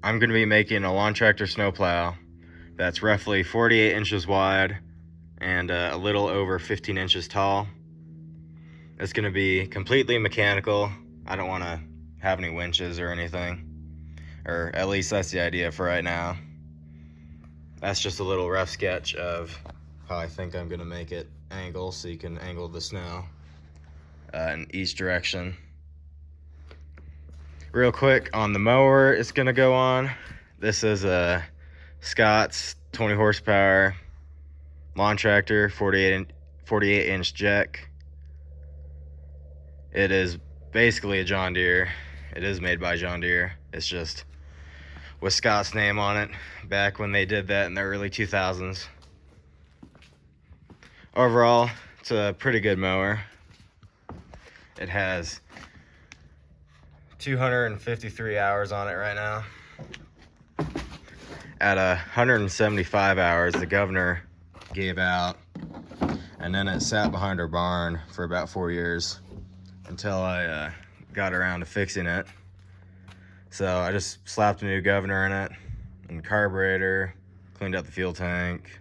I'm going to be making a lawn tractor snowplow that's roughly 48 inches wide and a little over 15 inches tall. It's going to be completely mechanical. I don't want to have any winches or anything, or at least that's the idea for right now. That's just a little rough sketch of how I think I'm going to make it angle, so you can angle the snow in each direction. Real quick on the mower it's going to go on. This is a Scott's 20 horsepower lawn tractor, 48 inch jack. It is basically a John Deere. It is made by John Deere. It's just with Scott's name on it back when they did that in the early 2000s. Overall, it's a pretty good mower. It has 253 hours on it right now. At 175 hours, the governor gave out, and then it sat behind our barn for about 4 years until I got around to fixing it. So I just slapped a new governor in it, and carburetor, cleaned out the fuel tank,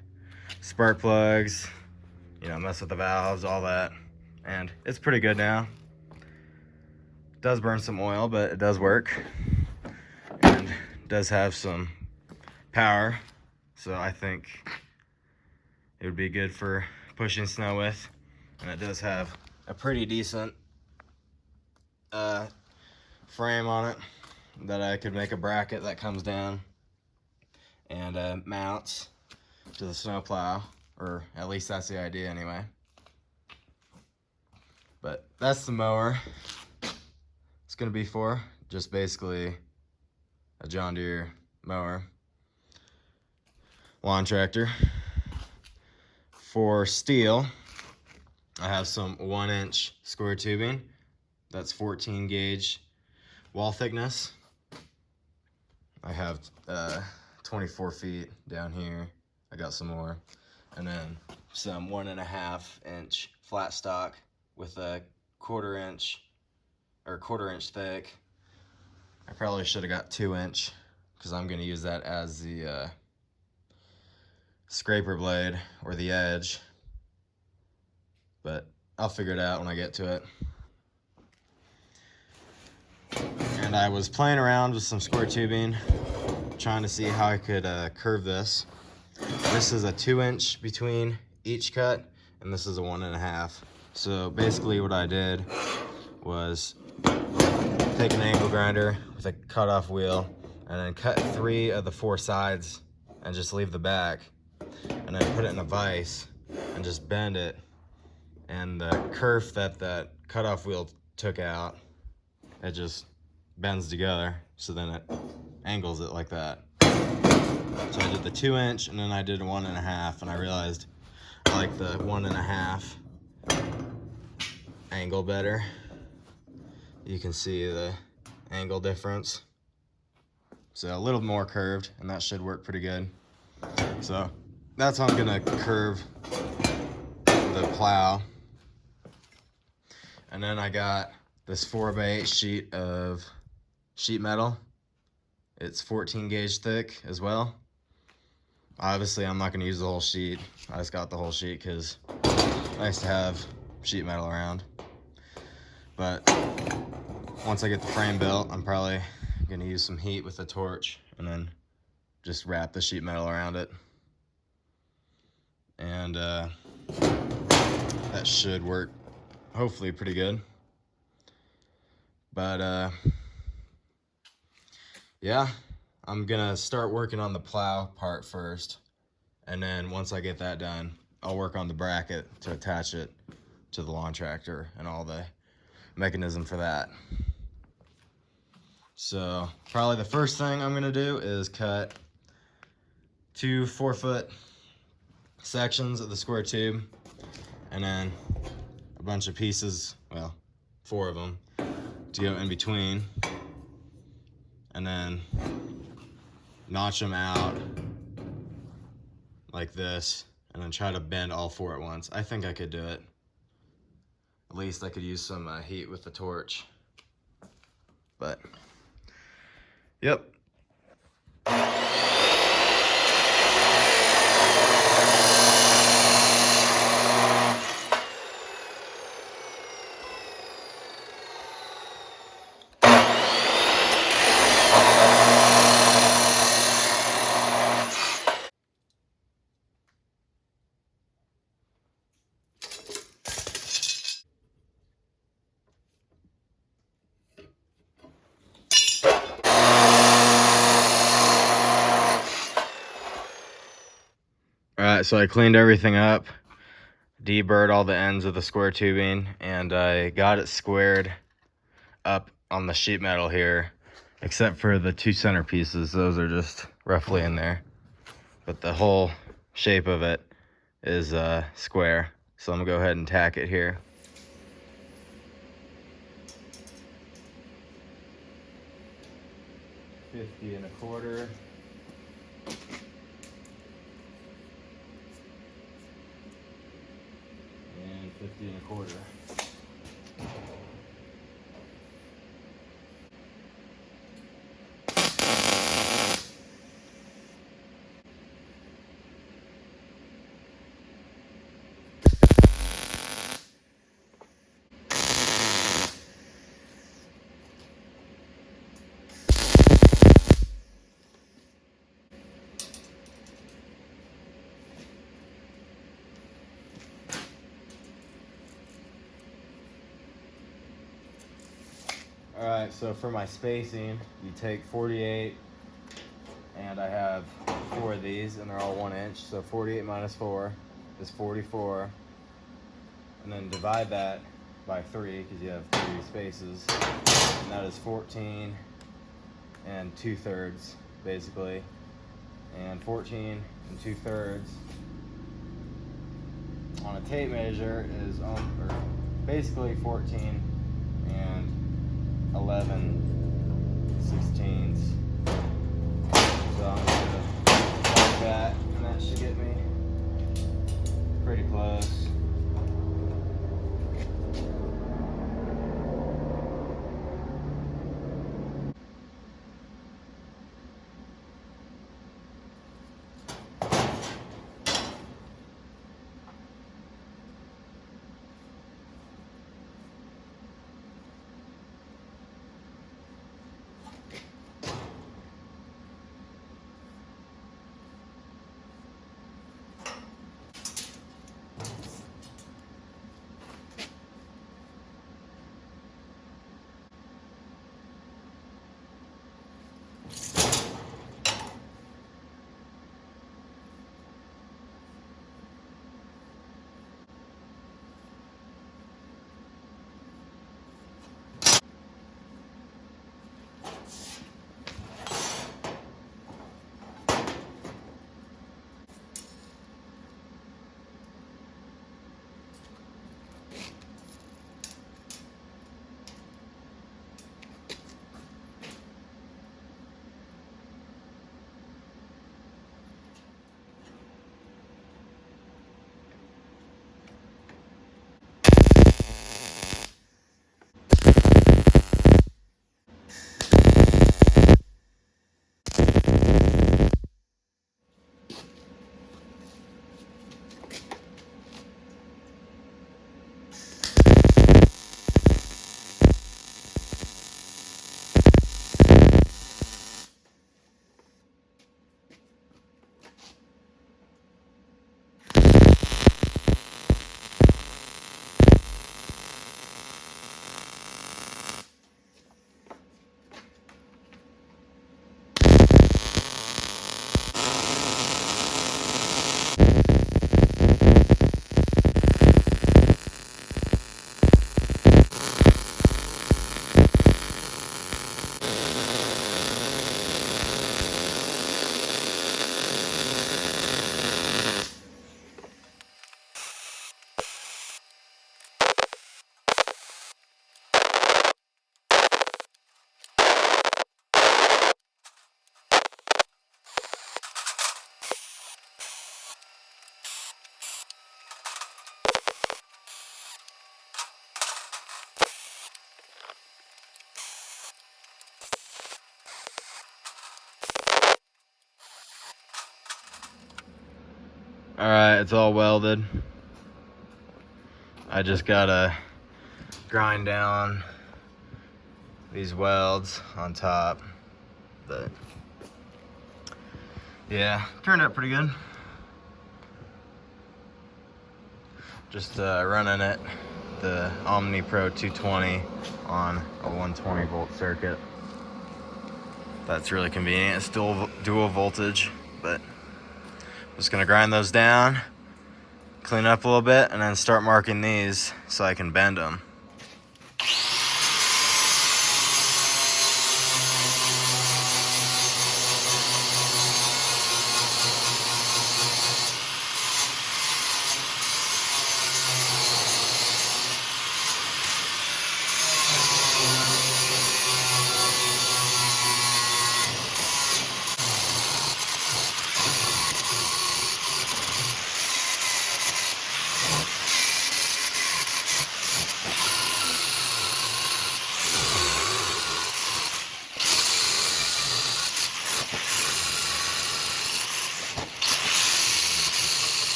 spark plugs, you know, mess with the valves, all that, and it's pretty good now. It does burn some oil, but it does work, and does have some power, so I think it would be good for pushing snow with. And it does have a pretty decent frame on it that I could make a bracket that comes down and mounts to the snowplow, or at least that's the idea anyway. But that's the mower it's gonna be for, just basically a John Deere mower lawn tractor. For steel, I have some 1-inch square tubing that's 14 gauge wall thickness. I have 24 feet down here. I got some more, and then some 1.5-inch flat stock with a quarter inch thick. I probably should have got 2-inch because I'm going to use that as the scraper blade or the edge, but I'll figure it out when I get to it. And I was playing around with some square tubing, trying to see how I could curve this. This is a 2-inch between each cut, and this is a 1.5. So basically what I did was take an angle grinder with a cutoff wheel and then cut 3 of the 4 sides and just leave the back, and then put it in a vise and just bend it, and the kerf that cutoff wheel took out, it just bends together, so then it angles it like that. So I did the 2-inch, and then I did a 1.5, and I realized I like the 1.5 angle better. You can see the angle difference. So a little more curved, and that should work pretty good. So that's how I'm gonna curve the plow. And then I got this 4x8 sheet of sheet metal. It's 14 gauge thick as well. Obviously I'm not gonna use the whole sheet. I just got the whole sheet because it's nice to have sheet metal around. But once I get the frame built, I'm probably gonna use some heat with a torch and then just wrap the sheet metal around it. And that should work hopefully pretty good. But yeah, I'm gonna start working on the plow part first, and then once I get that done, I'll work on the bracket to attach it to the lawn tractor and all the mechanism for that. So probably the first thing I'm gonna do is cut 2 4-foot sections of the square tube, and then a bunch of pieces, well, 4 of them, to go in between, and then notch them out like this, and then try to bend all 4 at once. I think I could do it. At least I could use some heat with the torch. But, yep, Alright, so I cleaned everything up, deburred all the ends of the square tubing, and I got it squared up on the sheet metal here, except for the two center pieces. Those are just roughly in there, but the whole shape of it is square. So I'm gonna go ahead and tack it here. $50.25. And $50.25. All right, so for my spacing, you take 48, and I have 4 of these, and they're all 1 inch. So 48 minus 4 is 44, and then divide that by 3 because you have 3 spaces, and that is 14 and 2/3 basically, and 14 and 2/3 on a tape measure is basically 14 and 11/16. So I'm gonna like that, and that should get me pretty close. All right, it's all welded. I just gotta grind down these welds on top, but yeah, turned out pretty good. Just running it, the Omni Pro 220 on a 120 volt circuit. That's really convenient. It's still dual voltage, but Just gonna grind those down, clean up a little bit, and then start marking these so I can bend them.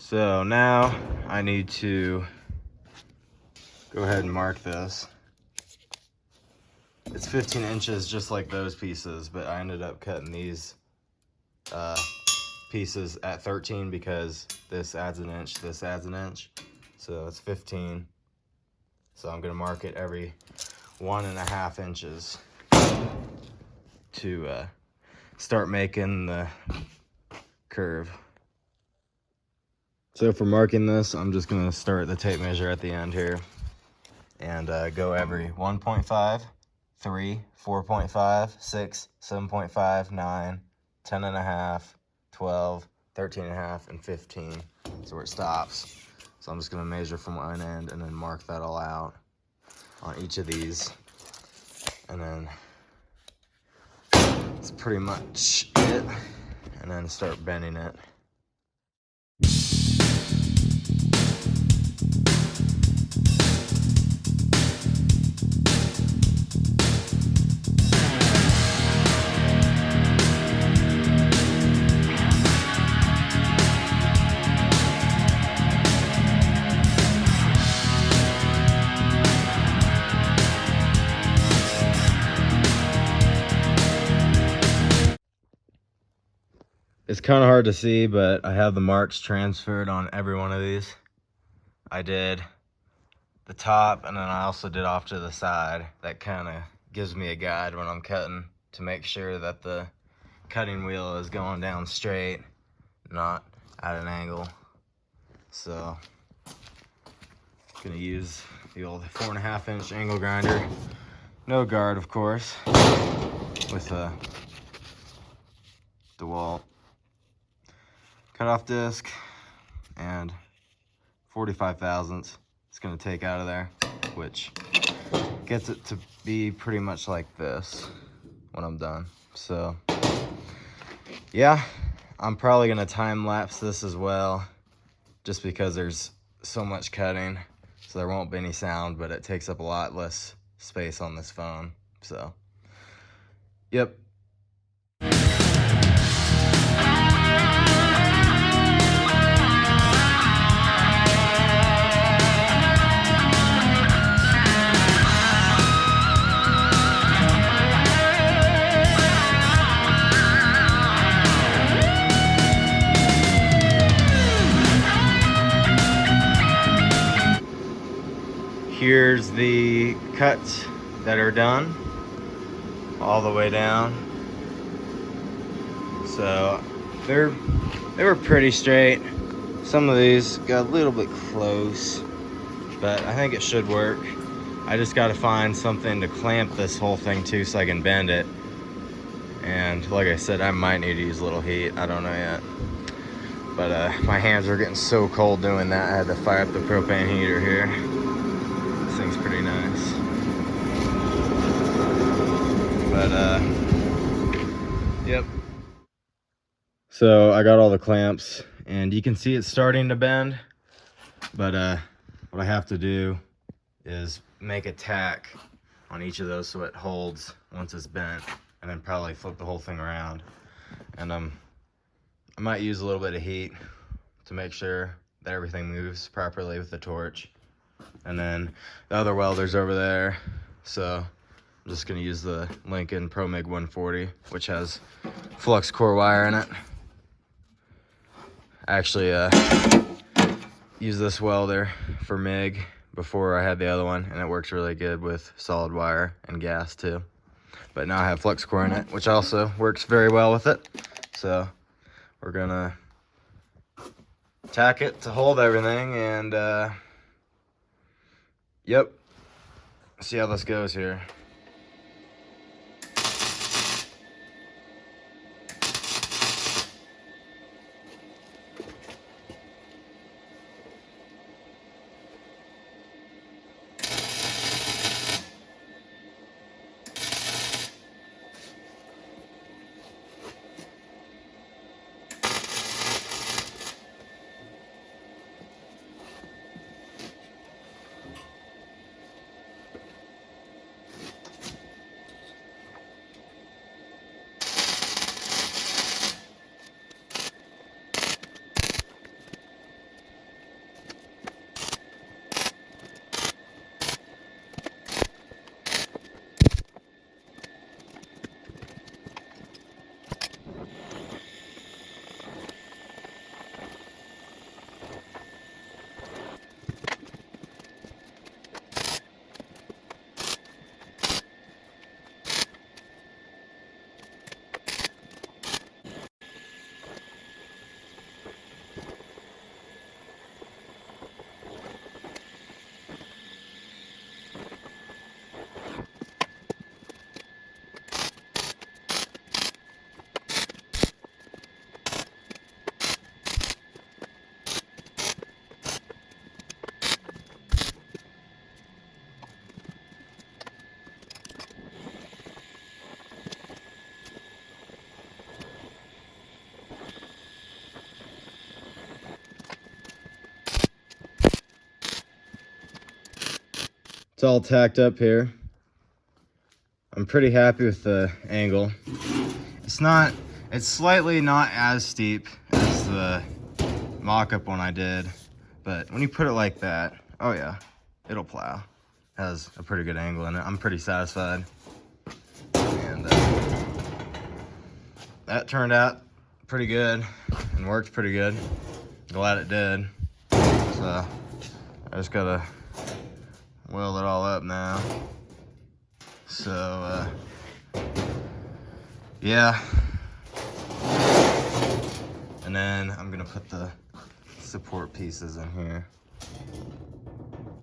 So now I need to go ahead and mark this. It's 15 inches just like those pieces, but I ended up cutting these pieces at 13 because this adds an inch, this adds an inch. So it's 15. So I'm gonna mark it every 1.5 inches to start making the curve. So for marking this, I'm just gonna start the tape measure at the end here and go every 1.5, 3, 4.5, 6, 7.5, 9, 10.5, 12, 13.5, and 15. That's where it stops. So I'm just gonna measure from one end and then mark that all out on each of these. And then that's pretty much it. And then start bending it. It's kind of hard to see, but I have the marks transferred on every one of these. I did the top, and then I also did off to the side. That kind of gives me a guide when I'm cutting to make sure that the cutting wheel is going down straight, not at an angle. So I'm gonna use the old 4.5 inch angle grinder. No guard, of course, with a DeWalt cutoff disc and 45 thousandths. It's gonna take out of there, which gets it to be pretty much like this when I'm done. So yeah, I'm probably gonna time lapse this as well, just because there's so much cutting, so there won't be any sound, but it takes up a lot less space on this phone. So yep. Here's the cuts that are done all the way down. So they were pretty straight. Some of these got a little bit close, but I think it should work. I just got to find something to clamp this whole thing to so I can bend it. And like I said, I might need to use a little heat. I don't know yet. But my hands were getting so cold doing that, I had to fire up the propane heater here. This thing's pretty nice. But yep. So I got all the clamps, and you can see it's starting to bend, but what I have to do is make a tack on each of those so it holds once it's bent, and then probably flip the whole thing around. And I might use a little bit of heat to make sure that everything moves properly with the torch. And then the other welder's over there, so I'm I'm just gonna use the Lincoln Pro MIG 140, which has flux core wire in it. I actually used this welder for MIG before I had the other one, and it works really good with solid wire and gas too. But now I have flux core in it, which also works very well with it. So we're gonna tack it to hold everything, and yep, see how this goes here. It's all tacked up here. I'm pretty happy with the angle. It's slightly not as steep as the mock-up one I did, but when you put it like that, oh yeah, it'll plow. It has a pretty good angle in it. I'm pretty satisfied. And that turned out pretty good and worked pretty good. Glad it did. So I just gotta weld it all up now. So yeah, and then I'm gonna put the support pieces in here.